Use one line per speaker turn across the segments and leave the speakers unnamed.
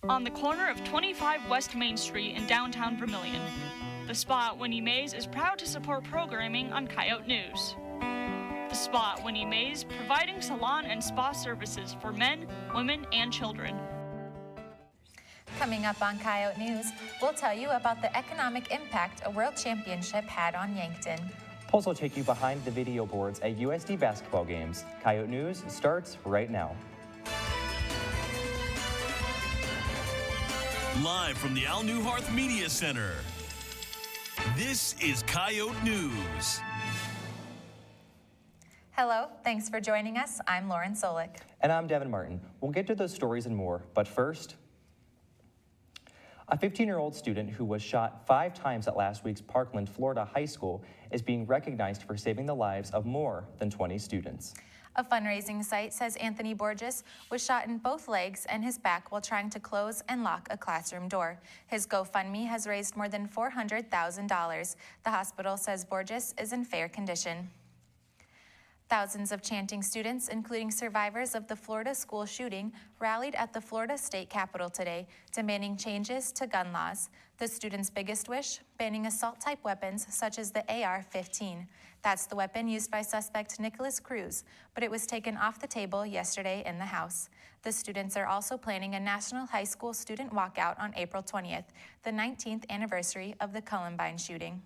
on the corner of 25 West Main Street in downtown Vermilion. The spot, Winnie Mae's, is proud to support programming on Coyote News. The spot, Winnie Mae's, providing salon and spa services for men, women, and children.
Coming up on Coyote News, we'll tell you about the economic impact a world championship had on Yankton.
Pulse will take you behind the video boards at USD basketball games. Coyote News starts right now.
Live from the Al Newharth Media Center, this is Coyote News.
Hello, thanks for joining us. I'm Lauren Solik.
And I'm Devin Martin. We'll get to those stories and more, but first, a 15-year-old student who was shot 5 times at last week's Parkland, Florida high school is being recognized for saving the lives of more than 20 students.
A fundraising site says Anthony Borges was shot in both legs and his back while trying to close and lock a classroom door. His GoFundMe has raised more than $400,000. The hospital says Borges is in fair condition. Thousands of chanting students, including survivors of the Florida school shooting, rallied at the Florida state capitol today, demanding changes to gun laws. The students' biggest wish, banning assault-type weapons such as the AR-15. That's the weapon used by suspect Nicholas Cruz, but it was taken off the table yesterday in the House. The students are also planning a National High School Student Walkout on April 20th, the 19th anniversary of the Columbine shooting.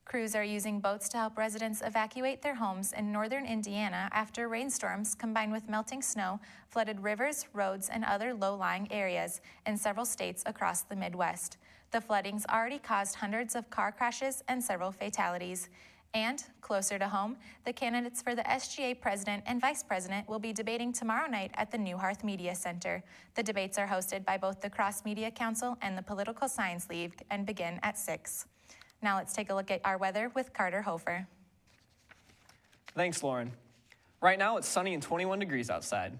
Crews are using boats to help residents evacuate their homes in northern Indiana after rainstorms combined with melting snow flooded rivers, roads, and other low-lying areas in several states across the Midwest. The flooding's already caused hundreds of car crashes and several fatalities. And, closer to home, the candidates for the SGA president and vice president will be debating tomorrow night at the Newharth Media Center. The debates are hosted by both the Cross Media Council and the Political Science League and begin at 6. Now let's take a look at our weather with Carter Hofer.
Thanks, Lauren. Right now it's sunny and 21 degrees outside.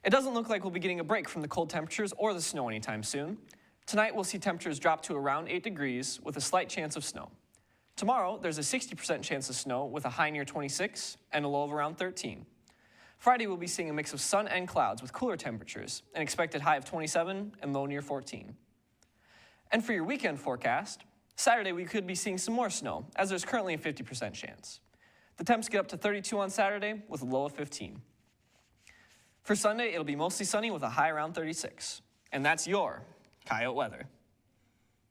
It doesn't look like we'll be getting a break from the cold temperatures or the snow anytime soon. Tonight we'll see temperatures drop to around 8 degrees with a slight chance of snow. Tomorrow there's a 60% chance of snow with a high near 26 and a low of around 13. Friday we'll be seeing a mix of sun and clouds with cooler temperatures, an expected high of 27 and low near 14. And for your weekend forecast, Saturday, we could be seeing some more snow, as there's currently a 50% chance. The temps get up to 32 on Saturday with a low of 15. For Sunday, it'll be mostly sunny with a high around 36. And that's your Coyote weather.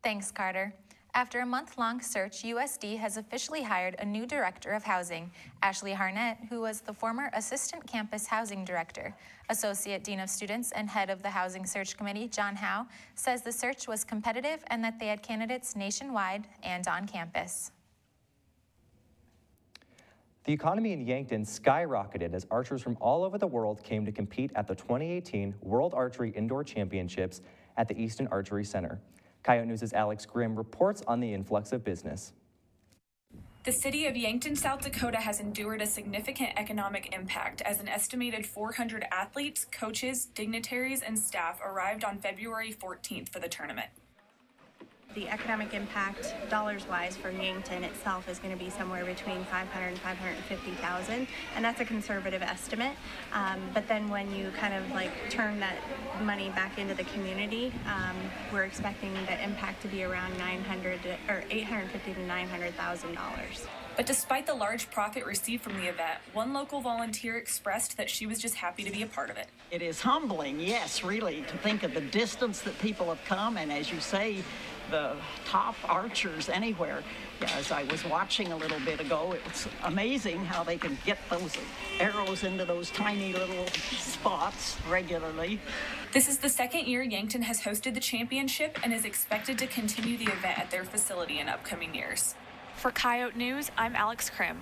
Thanks, Carter. After a month-long search, USD has officially hired a new director of housing, Ashley Harnett, who was the former assistant campus housing director. Associate Dean of Students and head of the Housing Search Committee, John Howe, says the search was competitive and that they had candidates nationwide and on campus.
The economy in Yankton skyrocketed as archers from all over the world came to compete at the 2018 World Archery Indoor Championships at the Easton Archery Center. Coyote News' Alex Grimm reports on the influx of business.
The city of Yankton, South Dakota has endured a significant economic impact as an estimated 400 athletes, coaches, dignitaries, and staff arrived on February 14th for the tournament.
The economic impact, dollars-wise, for Yankton itself is going to be somewhere between $500,000 and $550,000, and that's a conservative estimate. But then when you kind of like turn that money back into the community, we're expecting the impact to be around $850,000 to $900,000.
But despite the large profit received from the event, one local volunteer expressed that she was just happy to be a part of it.
It is humbling, yes, really, to think of the distance that people have come, and as you say, the top archers anywhere. Yeah, as I was watching a little bit ago, it's amazing how they can get those arrows into those tiny little spots regularly.
This is the second year Yankton has hosted the championship and is expected to continue the event at their facility in upcoming years. For Coyote News, I'm Alex Krim.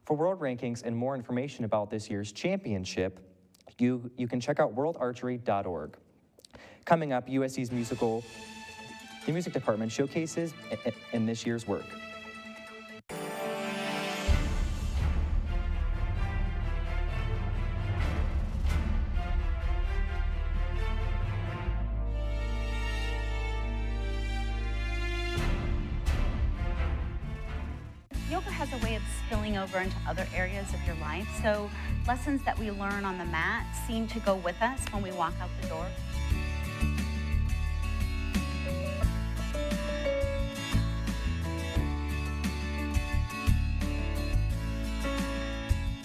For world rankings and more information about this year's championship, you can check out worldarchery.org. Coming up, USC's the music department showcases in this year's work.
Yoga has a way of it's spilling over into other areas of your life. So lessons that we learn on the mat seem to go with us when we walk out the door.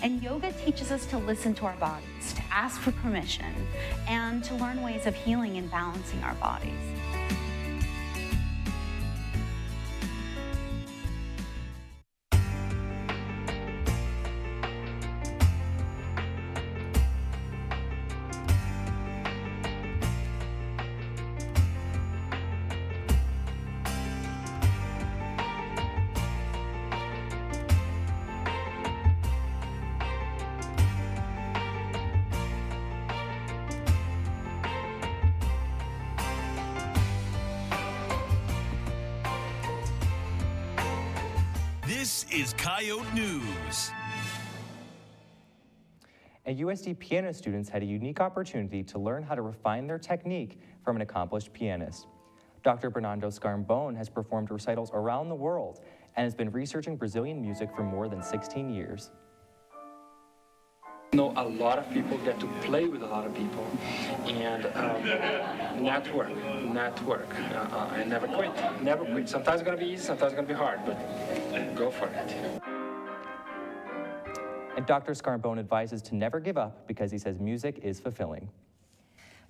And yoga teaches us to listen to our bodies, to ask for permission, and to learn ways of healing and balancing our bodies.
This is Coyote News.
And USD piano students had a unique opportunity to learn how to refine their technique from an accomplished pianist. Dr. Bernardo Scarbone has performed recitals around the world and has been researching Brazilian music for more than 16 years.
You know, a lot of people get to play with a lot of people and network. And never quit. Sometimes it's going to be easy, sometimes it's going to be hard, but go for it.
And Dr. Scarbone advises to never give up because he says music is fulfilling.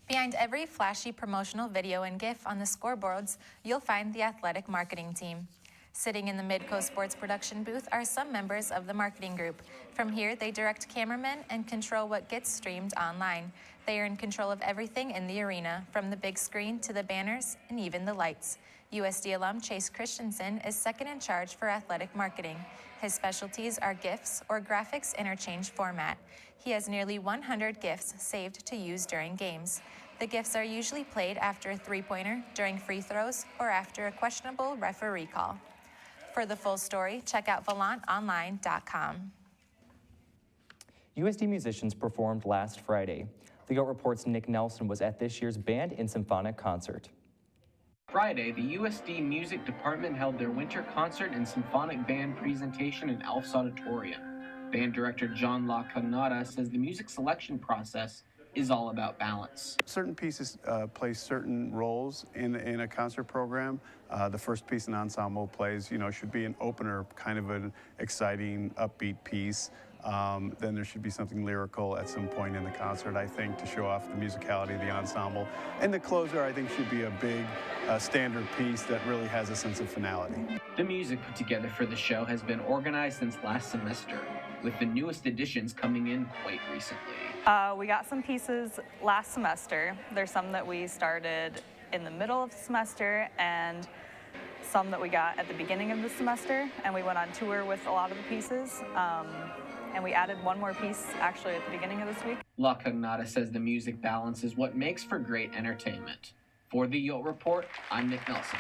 Behind every flashy promotional video and GIF on the scoreboards, you'll find the athletic marketing team. Sitting in the Midco Sports production booth are some members of the marketing group. From here, they direct cameramen and control what gets streamed online. They are in control of everything in the arena, from the big screen to the banners and even the lights. USD alum Chase Christensen is second in charge for athletic marketing. His specialties are GIFs, or graphics interchange format. He has nearly 100 GIFs saved to use during games. The GIFs are usually played after a three-pointer, during free throws, or after a questionable referee call. For the full story, check out volantonline.com.
USD musicians performed last Friday. The Yote Report's Nick Nelson was at this year's Band in Symphonic concert.
Friday, the USD Music Department held their winter concert and symphonic band presentation in Alf's Auditorium. Band director John LaCagnata says the music selection process is all about balance.
Certain pieces play certain roles in a concert program. The first piece an ensemble plays, should be an opener, kind of an exciting, upbeat piece. Then there should be something lyrical at some point in the concert, I think, to show off the musicality of the ensemble. And the closer, I think, should be a big standard piece that really has a sense of finality.
The music put together for the show has been organized since last semester, with the newest additions coming in quite recently.
We got some pieces last semester. There's some that we started in the middle of the semester and some that we got at the beginning of the semester, and we went on tour with a lot of the pieces. And we added one more piece actually at the beginning of this week.
LaCagnata says the music balance is what makes for great entertainment. For the Yote Report, I'm Nick Nelson.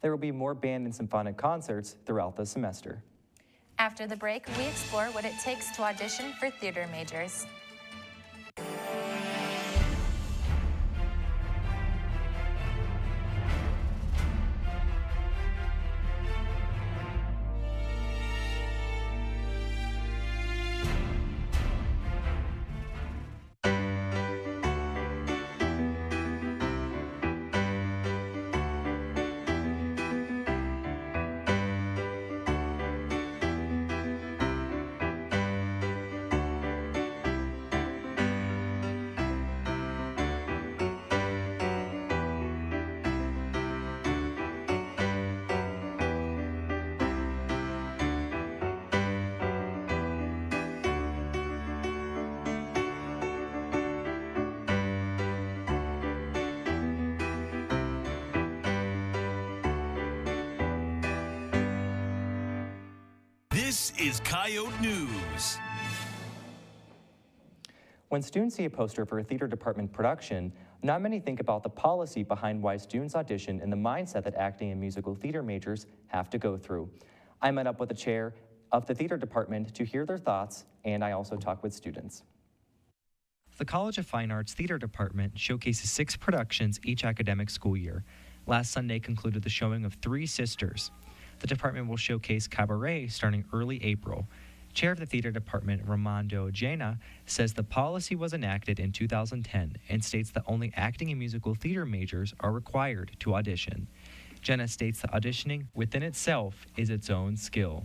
There will be more band and symphonic concerts throughout the semester.
After the break, we explore what it takes to audition for theater majors.
This is Coyote News.
When students see a poster for a theater department production, not many think about the policy behind why students audition and the mindset that acting and musical theater majors have to go through. I met up with the chair of the theater department to hear their thoughts, and I also talked with students. The College of Fine Arts Theater Department showcases 6 productions each academic school year. Last Sunday concluded the showing of 3 Sisters. The department will showcase cabaret starting early April. Chair of the theater department, Ramondo Jaina, says the policy was enacted in 2010 and states that only acting and musical theater majors are required to audition. Jenna states that auditioning within itself is its own skill.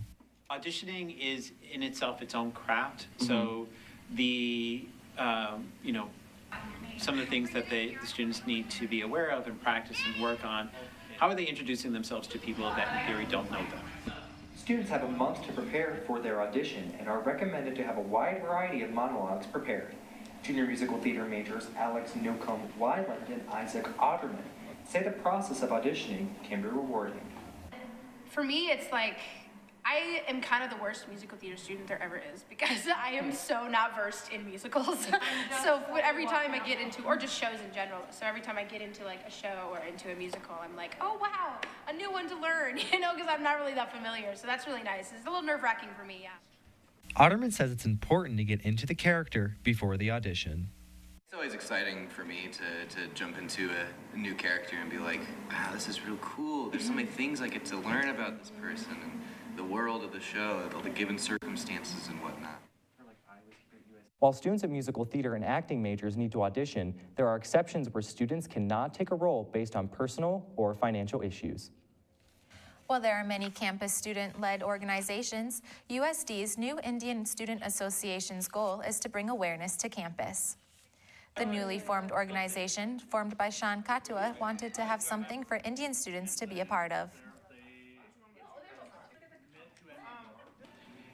Auditioning is in itself its own craft. So the, some of the things that the students need to be aware of and practice and work on, how are they introducing themselves to people that in theory don't know them?
Students have a month to prepare for their audition and are recommended to have a wide variety of monologues prepared. Junior musical theater majors Alex Newcomb Wyland and Isaac Otterman say the process of auditioning can be rewarding.
For me, it's like, I am kind of the worst musical theater student there ever is because I am so not versed in musicals. So every time I get into, or just shows in general, so every time I get into like a show or into a musical, I'm like, oh wow, a new one to learn, because I'm not really that familiar. So that's really nice. It's a little nerve-wracking for me, yeah.
Otterman says it's important to get into the character before the audition.
It's always exciting for me to jump into a new character and be like, wow, this is real cool. There's so many things I get to learn about this person and the world of the show, all the given circumstances and whatnot.
While students at musical theater and acting majors need to audition, there are exceptions where students cannot take a role based on personal or financial issues.
While there are many campus student-led organizations, USD's new Indian Student Association's goal is to bring awareness to campus. The newly formed organization, formed by Sean Katua, wanted to have something for Indian students to be a part of.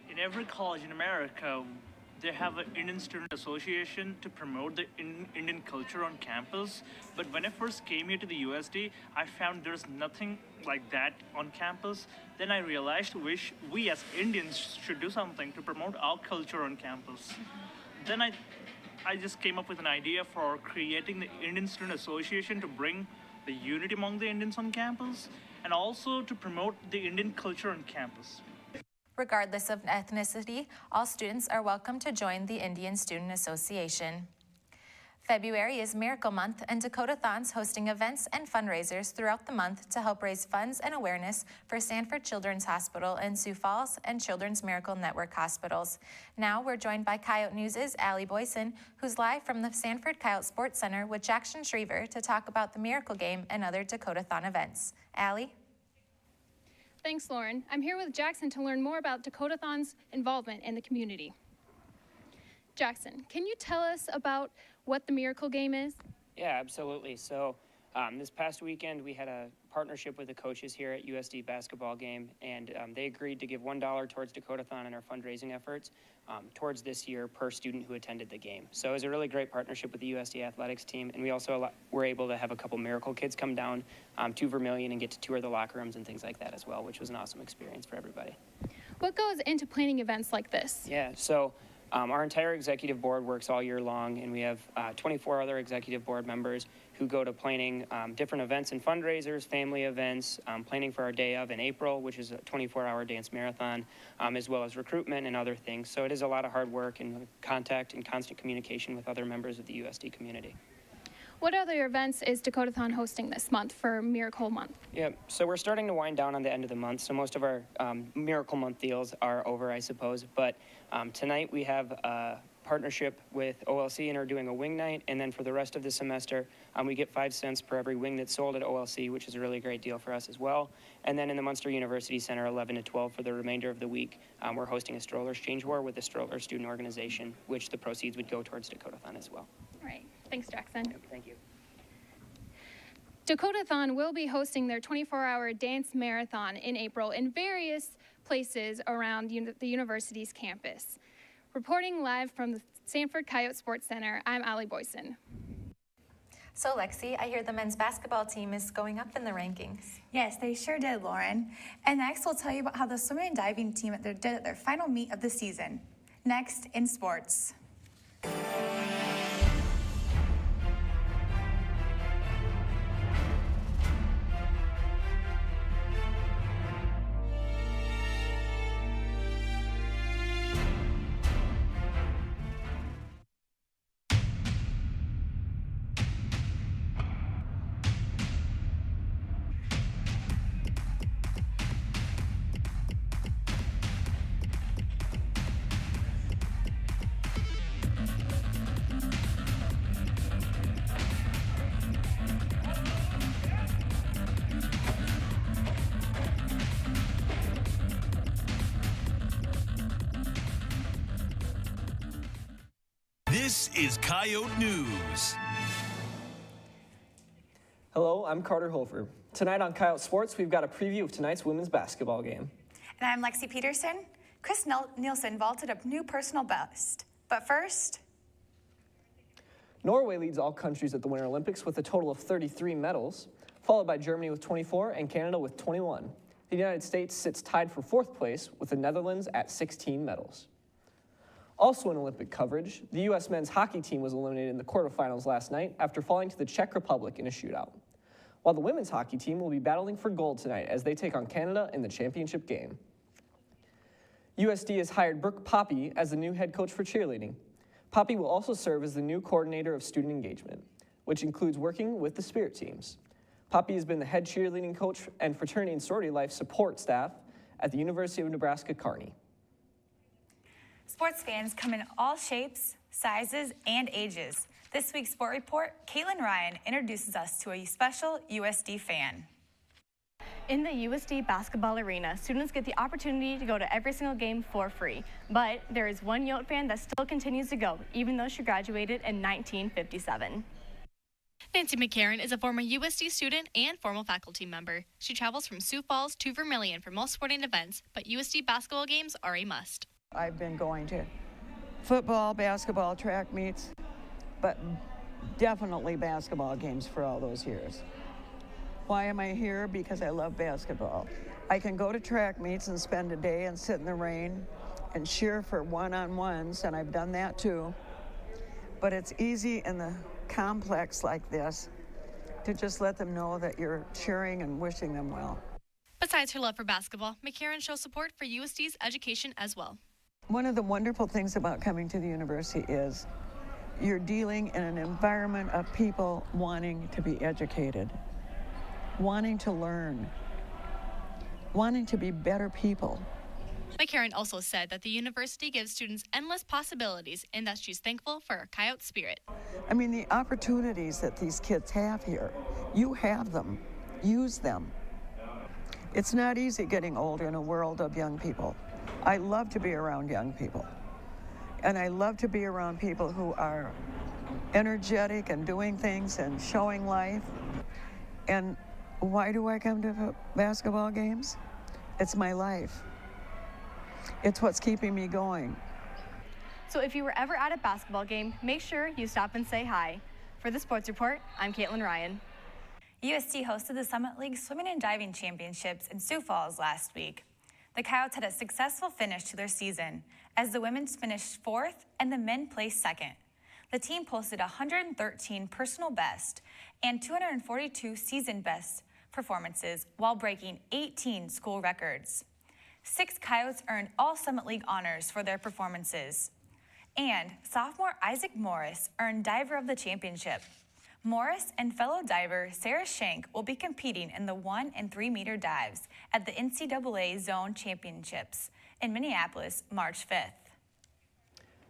In every college in America, they have an Indian Student Association to promote the Indian culture on campus. But when I first came here to the USD, I found there's nothing like that on campus. Then I realized we as Indians should do something to promote our culture on campus. Then I just came up with an idea for creating the Indian Student Association to bring the unity among the Indians on campus and also to promote the Indian culture on campus.
Regardless of ethnicity, all students are welcome to join the Indian Student Association. February is Miracle Month, and Dakotathon's hosting events and fundraisers throughout the month to help raise funds and awareness for Sanford Children's Hospital in Sioux Falls and Children's Miracle Network hospitals. Now we're joined by Coyote News' Allie Boyson, who's live from the Sanford Coyote Sports Center with Jackson Shriver to talk about the Miracle Game and other Dakotathon events. Allie?
Thanks, Lauren. I'm here with Jackson to learn more about Dakotathon's involvement in the community. Jackson, can you tell us about what the Miracle Game is?
Yeah, absolutely. So this past weekend, we had a partnership with the coaches here at USD basketball game, and they agreed to give $1 towards Dakotathon and our fundraising efforts towards this year per student who attended the game. So it was a really great partnership with the USD athletics team, and we also were able to have a couple Miracle kids come down to Vermilion and get to tour the locker rooms and things like that as well, which was an awesome experience for everybody.
What goes into planning events like this?
Yeah, so our entire executive board works all year long, and we have 24 other executive board members who go to planning different events and fundraisers, family events, planning for our day of in April, which is a 24-hour dance marathon, as well as recruitment and other things. So it is a lot of hard work and contact and constant communication with other members of the USD community.
What other events is Dakotathon hosting this month for Miracle Month?
Yeah, so we're starting to wind down on the end of the month, so most of our Miracle Month deals are over, I suppose. But tonight we have a partnership with OLC and are doing a wing night, and then for the rest of the semester, we get 5 cents per every wing that's sold at OLC, which is a really great deal for us as well. And then in the Munster University Center, 11 to 12 for the remainder of the week, we're hosting a stroller exchange war with the stroller student organization, which the proceeds would go towards Dakotathon as well.
All right. Thanks, Jackson.
Yep, thank you.
Dakotathon will be hosting their 24-hour dance marathon in April in various places around the university's campus. Reporting live from the Sanford Coyote Sports Center, I'm Allie Boyson.
So, Lexi, I hear the men's basketball team is going up in the rankings.
Yes, they sure did, Lauren. And next, we'll tell you about how the swimming and diving team did at their final meet of the season. Next, in sports.
This is Coyote News.
Hello, I'm Carter Hofer. Tonight on Coyote Sports, we've got a preview of tonight's women's basketball game.
And I'm Lexi Peterson. Chris Nielsen vaulted a new personal best. But first,
Norway leads all countries at the Winter Olympics with a total of 33 medals, followed by Germany with 24 and Canada with 21. The United States sits tied for fourth place with the Netherlands at 16 medals. Also in Olympic coverage, the U.S. men's hockey team was eliminated in the quarterfinals last night after falling to the Czech Republic in a shootout. While the women's hockey team will be battling for gold tonight as they take on Canada in the championship game. USD has hired Brooke Poppy as the new head coach for cheerleading. Poppy will also serve as the new coordinator of student engagement, which includes working with the Spirit teams. Poppy has been the head cheerleading coach and fraternity and sorority life support staff at the University of Nebraska-Kearney.
sports fans come in all shapes, sizes, and ages. This week's Sport Report, Caitlin Ryan introduces us to a special USD fan.
In the USD basketball arena, students get the opportunity to go to every single game for free. But there is one Yote fan that still continues to go, even though she graduated in 1957.
Nancy McCarron is a former USD student and former faculty member. She travels from Sioux Falls to Vermilion for most sporting events, but USD basketball games are a must.
I've been going to football, basketball, track meets, but definitely basketball games for all those years. Why am I here? Because I love basketball. I can go to track meets and spend a day and sit in the rain and cheer for one-on-ones, and I've done that too. But it's easy in the complex like this to just let them know that you're cheering and wishing them well.
Besides her love for basketball, McCarron shows support for USD's education as well.
One of the wonderful things about coming to the university is you're dealing in an environment of people wanting to be educated, wanting to learn, wanting to be better people.
McCarron also said that the university gives students endless possibilities and that she's thankful for her Coyote spirit.
I mean, the opportunities that these kids have here, you have them, use them. It's not easy getting older in a world of young people. I love to be around young people. And I love to be around people who are energetic and doing things and showing life. And why do I come to basketball games? It's my life. It's what's keeping me going.
So if you were ever at a basketball game, make sure you stop and say hi. For the Sports Report, I'm Caitlin Ryan.
USD hosted the Summit League Swimming and Diving Championships in Sioux Falls last week. The Coyotes had a successful finish to their season, as the women finished fourth and the men placed second. The team posted 113 personal best and 242 season best performances while breaking 18 school records. 6 Coyotes earned all Summit League honors for their performances. And sophomore Isaac Morris earned Diver of the Championship. Morris and fellow diver Sarah Shank will be competing in the 1 and 3 meter dives at the NCAA Zone Championships in Minneapolis, March 5th.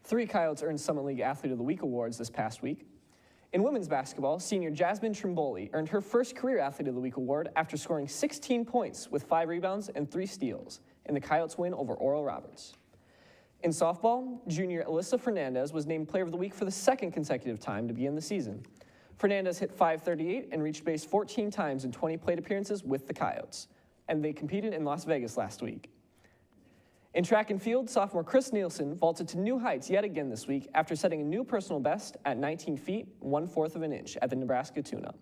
3 Coyotes earned Summit League Athlete of the Week awards this past week. In women's basketball, senior Jasmine Trimboli earned her first Career Athlete of the Week award after scoring 16 points with 5 rebounds and 3 steals in the Coyotes' win over Oral Roberts. In softball, junior Alyssa Fernandez was named Player of the Week for the 2nd consecutive time to begin the season. Fernandez hit .538 and reached base 14 times in 20 plate appearances with the Coyotes, and they competed in Las Vegas last week. In track and field, sophomore Chris Nielsen vaulted to new heights yet again this week after setting a new personal best at 19 feet, 1/4 of an inch at the Nebraska Tune-Up.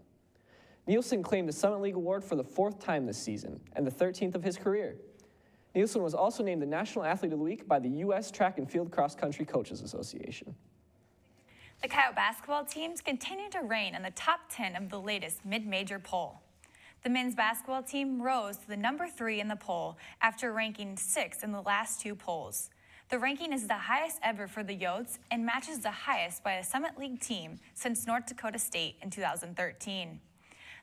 Nielsen claimed the Summit League Award for the 4th time this season and the 13th of his career. Nielsen was also named the National Athlete of the Week by the U.S. Track and Field Cross Country Coaches Association.
The Coyote basketball teams continue to reign in the top 10 of the latest mid-major poll. The men's basketball team rose to the number 3 in the poll after ranking 6th in the last 2 polls. The ranking is the highest ever for the Yotes and matches the highest by a Summit League team since North Dakota State in 2013.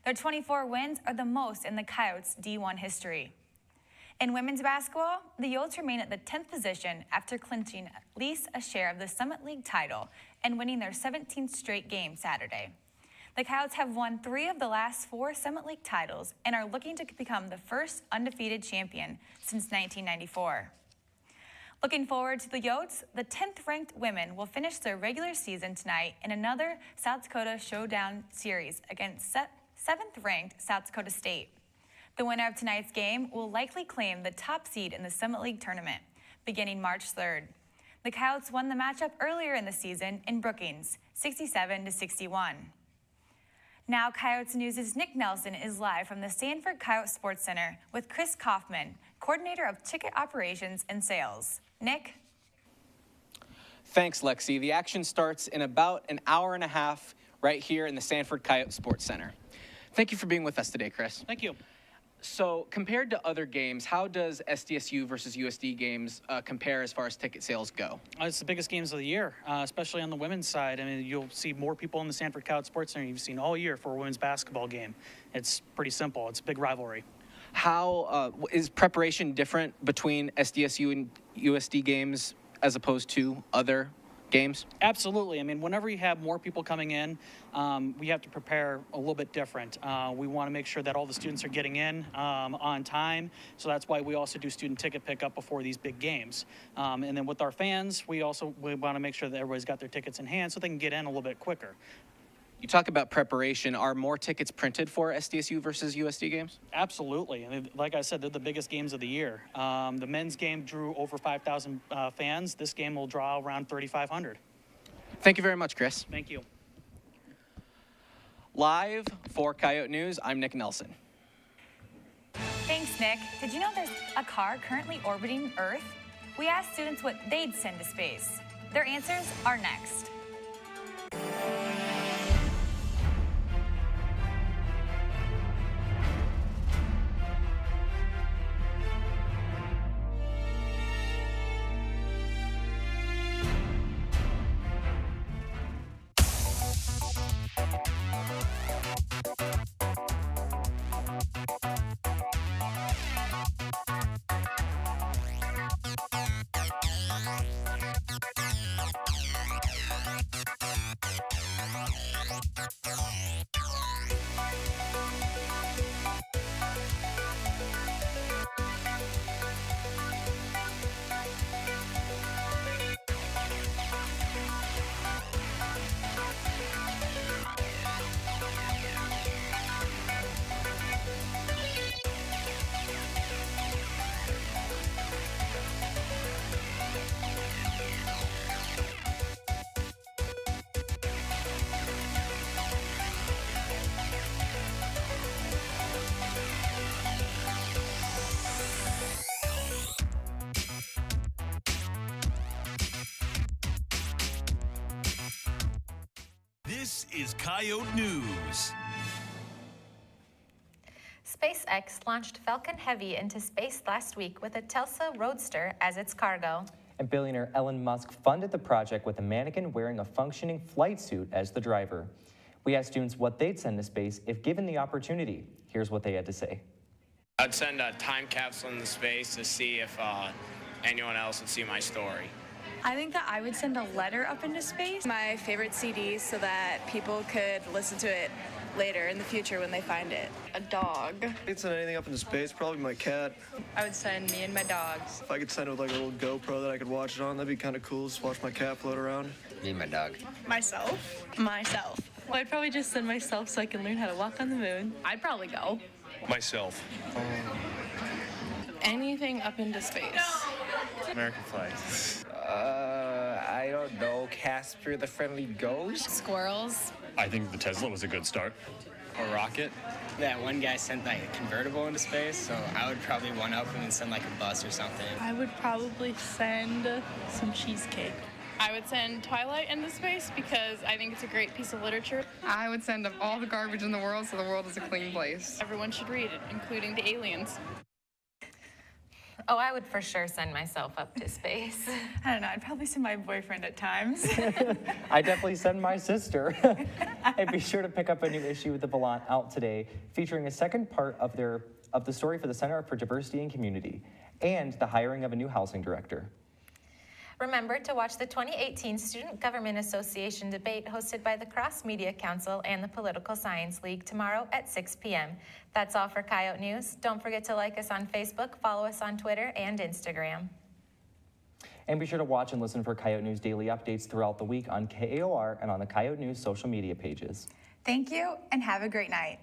Their 24 wins are the most in the Coyotes' D1 history. In women's basketball, the Yotes remain at the 10th position after clinching at least a share of the Summit League title and winning their 17th straight game Saturday. The Coyotes have won 3 of the last 4 Summit League titles and are looking to become the first undefeated champion since 1994. Looking forward to the Yotes, the 10th ranked women will finish their regular season tonight in another South Dakota Showdown series against 7th ranked South Dakota State. The winner of tonight's game will likely claim the top seed in the Summit League tournament, beginning March 3rd. The Coyotes won the matchup earlier in the season in Brookings, 67-61. Now Coyotes News' Nick Nelson is live from the Sanford Coyote Sports Center with Chris Kaufman, coordinator of ticket operations and sales. Nick?
Thanks, Lexi. The action starts in about an hour and a half right here in the Sanford Coyote Sports Center. Thank you for being with us today, Chris.
Thank you.
So compared to other games, how does SDSU versus USD games compare as far as ticket sales go?
It's the biggest games of the year, especially on the women's side. I mean, you'll see more people in the Sanford Coyote Sports Center you've seen all year for a women's basketball game. It's pretty simple. It's a big rivalry.
How is preparation different between SDSU and USD games as opposed to other games?
Absolutely. I mean, whenever you have more people coming in, we have to prepare a little bit different. We want to make sure that all the students are getting in on time. So that's why we also do student ticket pickup before these big games. And then with our fans, we want to make sure that everybody's got their tickets in hand so they can get in a little bit quicker.
You talk about preparation. Are more tickets printed for SDSU versus USD games?
Absolutely. I mean, like I said, they're the biggest games of the year. The men's game drew over 5,000 fans. This game will draw around 3,500.
Thank you very much, Chris.
Thank you.
Live for Coyote News, I'm Nick Nelson.
Thanks, Nick. Did you know there's a car currently orbiting Earth? We asked students what they'd send to space. Their answers are next.
This is Coyote News.
SpaceX launched Falcon Heavy into space last week with a Tesla Roadster as its cargo.
And billionaire Elon Musk funded the project with a mannequin wearing a functioning flight suit as the driver. We asked students what they'd send to space if given the opportunity. Here's what they had to say.
I'd send a time capsule into space to see if anyone else would see my story.
I think that I would send a letter up into space. My favorite CD so that people could listen to it later in the future when they find it. A dog.
I'd send anything up into space, probably my cat.
I would send me and my dogs.
If I could send it with like a little GoPro that I could watch it on, that'd be kind of cool. Just watch my cat float around.
Me and my dog.
Myself.
Myself. Well, I'd probably just send myself so I can learn how to walk on the moon.
I'd probably go.
Myself.
Anything up into space.
American flag.
I don't know. Casper the Friendly Ghost?
Squirrels.
I think the Tesla was a good start. A rocket.
That one guy sent like a convertible into space, so I would probably one up him and send like a bus or something.
I would probably send some cheesecake.
I would send Twilight into space because I think it's a great piece of literature.
I would send up all the garbage in the world so the world is a clean place.
Everyone should read it, including the aliens.
Oh, I would for sure send myself up to space.
I don't know, I'd probably send my boyfriend at times.
I definitely send my sister. And be sure to pick up a new issue of the Volant out today, featuring a second part of the story for the Center for Diversity and Community, and the hiring of a new housing director.
Remember to watch the 2018 Student Government Association debate hosted by the Cross Media Council and the Political Science League tomorrow at 6 p.m. That's all for Coyote News. Don't forget to like us on Facebook, follow us on Twitter and Instagram.
And be sure to watch and listen for Coyote News daily updates throughout the week on KAOR and on the Coyote News social media pages.
Thank you and have a great night.